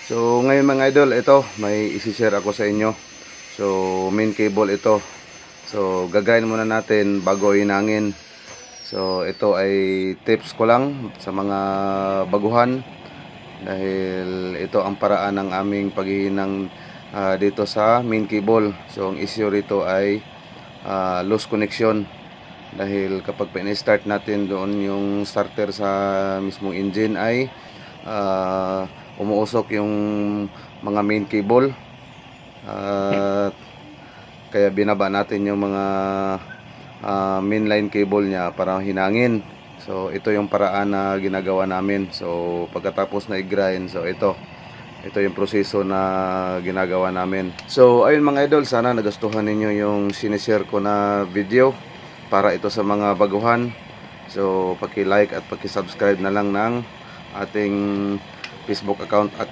So ngayon mga idol, ito may isi-share ako sa inyo. So main cable ito. So gagayin muna natin bago hinangin. So ito ay tips ko lang sa mga baguhan, dahil ito ang paraan ng aming paghihinang dito sa main cable. So ang issue rito ay loose connection, dahil kapag pina-start natin doon yung starter sa mismong engine ay umuusok yung mga main cable, at kaya binaba natin yung mga mainline cable niya para hinangin. So ito yung paraan na ginagawa namin. So pagkatapos na i-grind, so ito yung proseso na ginagawa namin. So ayun mga idol, sana nagustuhan ninyo yung sinishare ko na video para ito sa mga baguhan. So paki-like at paki-subscribe na lang ng ating Facebook account at